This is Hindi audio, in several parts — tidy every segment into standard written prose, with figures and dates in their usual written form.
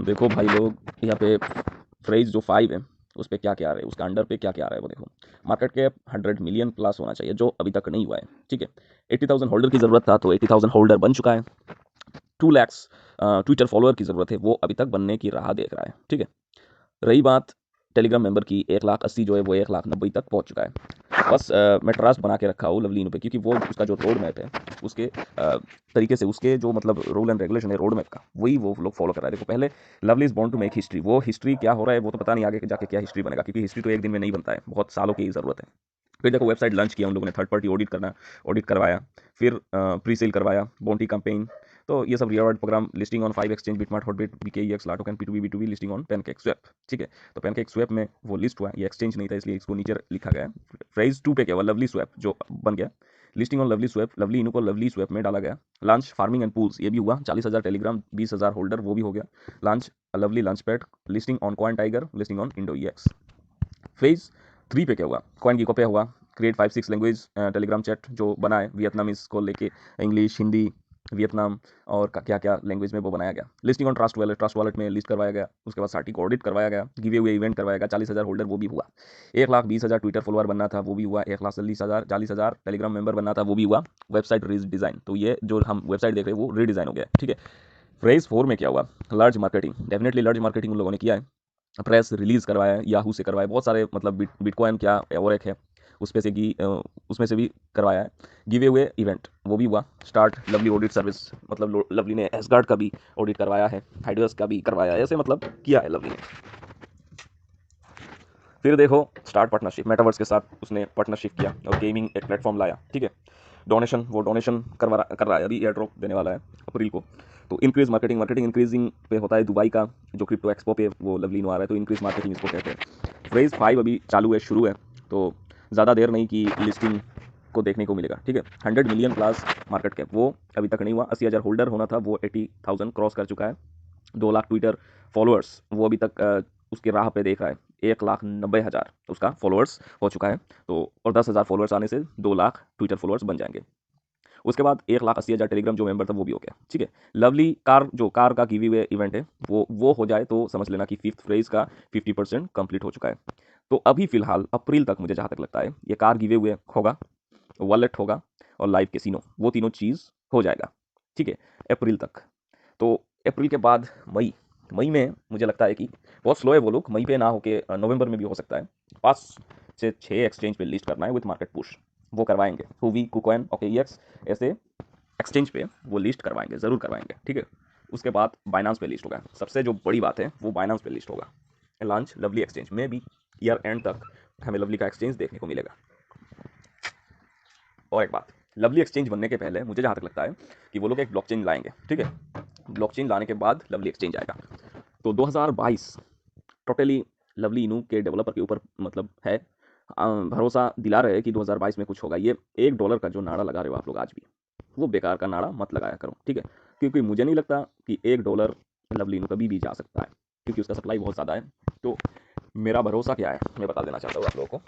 देखो भाई लोग, यहाँ पे फ्रेज जो 5 है उस पे क्या क्या आ रहा है, उसका अंडर पे क्या क्या आ रहा है वो देखो। मार्केट कैप 100 मिलियन प्लस होना चाहिए, जो अभी तक नहीं हुआ है। ठीक है, 80,000 होल्डर की ज़रूरत था, तो 80,000 होल्डर बन चुका है। 2 lakhs ट्विटर फॉलोअर की ज़रूरत है, वो अभी तक बनने की राह देख रहा है। ठीक है, रही बात टेलीग्राम मेंबर की, 1,80,000 जो है वो 1,90,000 तक पहुंच चुका है। बस मैं ट्रस्ट बना के रखा हूँ लवलीन पे, क्योंकि वो उसका जो रोड मैप है उसके तरीके से, उसके जो मतलब रूल एंड रेगुलेशन है रोड मैप का, वही वो लोग फॉलो कर रहा है। देखो, पहले lovely is born to make history, वो हिस्ट्री क्या हो रहा है वो तो पता नहीं, आगे जाके क्या हिस्ट्री बनेगा, क्योंकि हिस्ट्री तो एक दिन में नहीं बनता है, बहुत सालों की ज़रूरत है। फिर देखो, वेबसाइट लॉन्च किया उन लोगों ने, थर्ड पार्टी ऑडिट करवाया, फिर प्री सेल करवाया, बॉन्टी कैंपेन, तो ये सब reward programme, listing on 5 exchange, BitMart, Hotbit, BKEX, Latoken, P2B, B2B, listing on PancakeSwap. ठीक है, तो पैनकेक स्वैप में वो लिस्ट हुआ, ये एक्सचेंज नहीं था इसलिए इसको नीचे लिखा गया है। फेज 2 पे क्या हुआ, लवली स्वैप जो बन गया, listing on lovely swap, lovely इनू को लवली स्वैप में डाला गया। लॉन्च फार्मिंग एंड पूल्स, ये भी हुआ, 40,000 टेलीग्राम, 20,000 होल्डर, वो भी हो गया। Launch lovely launch pad, listing on coin tiger, listing on Indo EX. Phase 3 पे क्या हुआ, कॉइन की कॉपी हुआ, क्रिएट 5-6 लैंग्वेज टेलीग्राम चैट जो बना है, वियतनामीज को लेके, इंग्लिश, हिंदी, वियतनाम और क्या क्या लैंग्वेज में वो बनाया गया। लिस्टिंग ऑन ट्रस्ट वॉलेट में लिस्ट करवाया गया, उसके बाद साटी को ऑडिट करवाया गया, गिवे हुए इवेंट करवाया गया, 40,000 होल्डर वो भी हुआ। 1,20,000 ट्विटर फॉलोअर बनना था वो भी हुआ, 1,40,000 टेलीग्राम मेंबर बनना था वो भी हुआ। वेबसाइट रीडिज़ाइन, तो ये जो हम वेबसाइट देख रहे हैं वो रीडिज़ाइन हो गया। ठीक है, फेज 4 में क्या हुआ, large marketing, definitely large marketing उन लोगों ने किया है। प्रेस रिलीज़ करवाया है, याहू से करवाया, बहुत सारे मतलब बिटकॉइन क्या और एक है उस पे से उसमें से भी करवाया है। गिवे हुए इवेंट वो भी हुआ। स्टार्ट लवली ऑडिट सर्विस, मतलब लवली ने एसगार्ड का भी ऑडिट करवाया है, हाइडर्स का भी करवाया है, ऐसे मतलब किया है लवली ने। फिर देखो, स्टार्ट पार्टनरशिप, मेटावर्स के साथ उसने पार्टनरशिप किया और गेमिंग एक प्लेटफॉर्म लाया। ठीक है, डोनेशन, वो डोनेशन कर रहा है, अभी एयर ड्रॉप देने वाला है अप्रैल को। तो इंक्रीज मार्केटिंग, मार्केटिंग इंक्रीजिंग पे होता है दुबई का जो क्रिप्टो एक्सपो पे वो लवली नो आ रहा है, तो इंक्रीज मार्केटिंग इसको कहते हैं। फेज 5 अभी चालू है, शुरू है, तो ज़्यादा देर नहीं कि लिस्टिंग को देखने को मिलेगा। ठीक है, 100 मिलियन प्लस मार्केट कैप वो अभी तक नहीं हुआ। 80,000 होल्डर होना था, वो 80,000 क्रॉस कर चुका है। 2 लाख ट्विटर फॉलोअर्स वो अभी तक उसकी राह पे देख रहा है, 1,90,000 उसका फॉलोअर्स हो चुका है। तो और 10,000 फॉलोअर्स आने से 2 लाख ट्विटर फॉलोअर्स बन जाएंगे। उसके बाद 1,80,000 टेलीग्राम जो मेंबर था वो भी हो गया। ठीक है, लवली कार का गिव अवे इवेंट है, वो हो जाए तो समझ लेना कि फिफ्थ फ्रेज का 50% कंप्लीट हो चुका है। तो अभी फिलहाल अप्रैल तक मुझे जहाँ तक लगता है ये कार गिवे हुए होगा, वॉलेट होगा और लाइव कैसीनो, वो तीनों चीज़ हो जाएगा। ठीक है, अप्रैल तक। तो अप्रैल के बाद मई, मई में मुझे लगता है कि बहुत स्लो है वो लोग, मई पे ना होके नवंबर में भी हो सकता है। 5 से 6 एक्सचेंज पे लिस्ट करना है विथ मार्केट पुश, वो करवाएंगे। हुवी, कुकॉइन, ओकेईएक्स, ऐसे एक्सचेंज पे वो लिस्ट करवाएंगे, ज़रूर करवाएंगे। ठीक है, उसके बाद बाइनांस पे लिस्ट होगा, सबसे जो बड़ी बात है वो बाइनांस पे लिस्ट होगा। लॉन्च लवली एक्सचेंज में भी ईयर एंड तक हमें लवली का एक्सचेंज देखने को मिलेगा। और एक बात, लवली एक्सचेंज बनने के पहले मुझे जहाँ तक लगता है कि वो लोग एक ब्लॉकचेन लाएंगे। ठीक है, ब्लॉकचेन लाने के बाद लवली एक्सचेंज आएगा। तो 2022 टोटली लवली इनू के डेवलपर के ऊपर मतलब है। भरोसा दिला रहे हैं कि 2022 में कुछ होगा। ये $1 का जो नारा लगा रहे हो आप लोग आज भी, वो बेकार का नारा मत लगाया करो। ठीक है, क्योंकि मुझे नहीं लगता कि $1 लवली इनू कभी भी जा सकता है, क्योंकि उसका सप्लाई बहुत ज़्यादा है। तो मेरा भरोसा क्या है मैं बता देना चाहता हूँ आप लोगों को।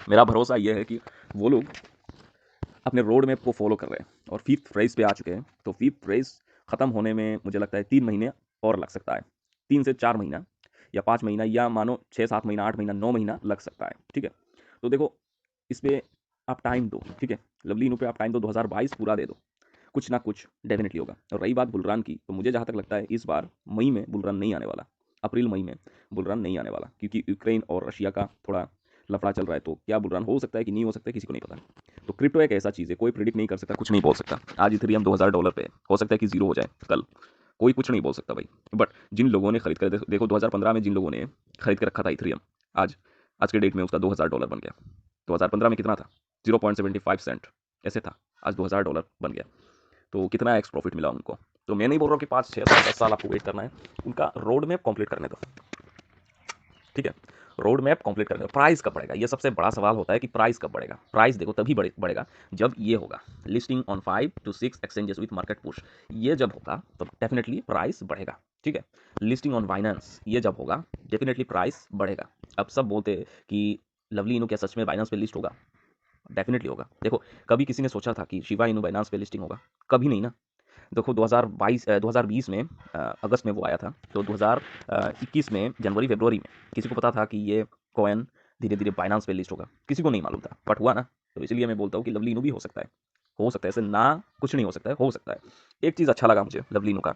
मेरा भरोसा ये है कि वो लोग अपने रोड मैप को फॉलो कर रहे हैं और फिफ्थ फेज पे आ चुके हैं। तो फिफ्थ फेज ख़त्म होने में मुझे लगता है 3 महीने और लग सकता है, 3 से 4 महीना या 5 महीना, या मानो 6-7 महीना, 8 महीना, 9 महीना लग सकता है। ठीक है, तो देखो इस पर आप टाइम दो। ठीक है, लवली इनू पे आप टाइम दो, 2022 पूरा दे दो, कुछ ना कुछ डेफिनेटली होगा। और रही बात बुलरन की, तो मुझे जहाँ तक लगता है इस बार मई में बुलरन नहीं आने वाला, अप्रैल मई में बुलरन नहीं आने वाला, क्योंकि यूक्रेन और रशिया का थोड़ा लफड़ा चल रहा है। तो क्या बुलरन हो सकता है कि नहीं हो सकता है, किसी को नहीं पता। तो क्रिप्टो एक ऐसा चीज़ है, कोई प्रिडिक्ट नहीं कर सकता, कुछ नहीं बोल सकता। आज इथेरियम $2,000 पे हो सकता है कि जीरो हो जाए कल, कोई कुछ नहीं बोल सकता भाई। बट जिन लोगों ने खरीद कर देखो 2015 में जिन लोगों ने खरीद कर रखा था इथेरियम, आज आज के डेट में उसका $2,000 बन गया। 2015 में कितना था, 0.75 सेंट ऐसे था, आज $2,000 बन गया। तो कितना एक्स प्रॉफिट मिला उनको। तो मैं नहीं बोल रहा हूँ कि 5, 6 साल 10 साल आपको वेट करना है, उनका रोड मैप कंप्लीट करने दो। ठीक है, रोड मैप कंप्लीट करने दो। प्राइस कब बढ़ेगा, ये सबसे बड़ा सवाल होता है कि प्राइस कब बढ़ेगा। प्राइस देखो तभी बढ़ेगा जब ये होगा, listing on 5 to 6 exchanges with market push, ये जब होगा तो डेफिनेटली प्राइस बढ़ेगा। ठीक है, लिस्टिंग ऑन बाइनेंस ये जब होगा डेफिनेटली प्राइस बढ़ेगा। अब सब बोलते हैं कि लवली इनू क्या सच में बाइनेंस पे लिस्ट होगा, डेफिनेटली होगा। देखो, कभी किसी ने सोचा था कि शिवा इनू बाइनेंस पे लिस्टिंग होगा, कभी नहीं ना। देखो 2020 में अगस्त में वो आया था, तो 2021 में जनवरी फरवरी में किसी को पता था कि ये कॉइन धीरे धीरे बाइनांस पे लिस्ट होगा? किसी को नहीं मालूम था, बट हुआ ना। तो इसलिए मैं बोलता हूँ कि लवलीनू भी हो सकता है, हो सकता है, ऐसे ना कुछ नहीं हो सकता है, हो सकता है। एक चीज़ अच्छा लगा मुझे लवलीनू का,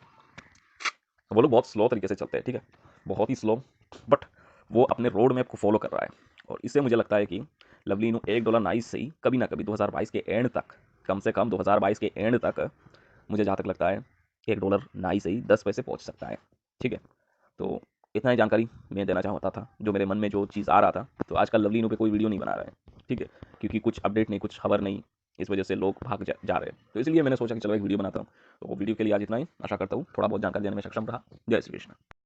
वो लोग बहुत स्लो तरीके से चलते हैं, ठीक है, बहुत ही स्लो, बट वो अपने रोड मैप को फॉलो कर रहा है। और इससे मुझे लगता है कि लवलीनू $1 नाइस से ही कभी ना कभी 2022 के एंड तक, कम से कम 2022 के एंड तक, मुझे जहाँ तक लगता है $1 नाइस से ही 10 पैसे पहुँच सकता है, ठीक है। तो इतना ही जानकारी मैं देना चाहता था, जो मेरे मन में जो चीज़ आ रहा था। तो आजकल लवलीनू पे कोई वीडियो नहीं बना रहा है, ठीक है, क्योंकि कुछ अपडेट नहीं, कुछ खबर नहीं, इस वजह से लोग भाग जा रहे हैं। तो इसलिए मैंने सोचा कि चलो एक वीडियो बनाता हूँ। तो वीडियो के लिए आज इतना ही, आशा करता हूँ थोड़ा बहुत जानकारी देने में सक्षम रहा। जय श्री कृष्ण।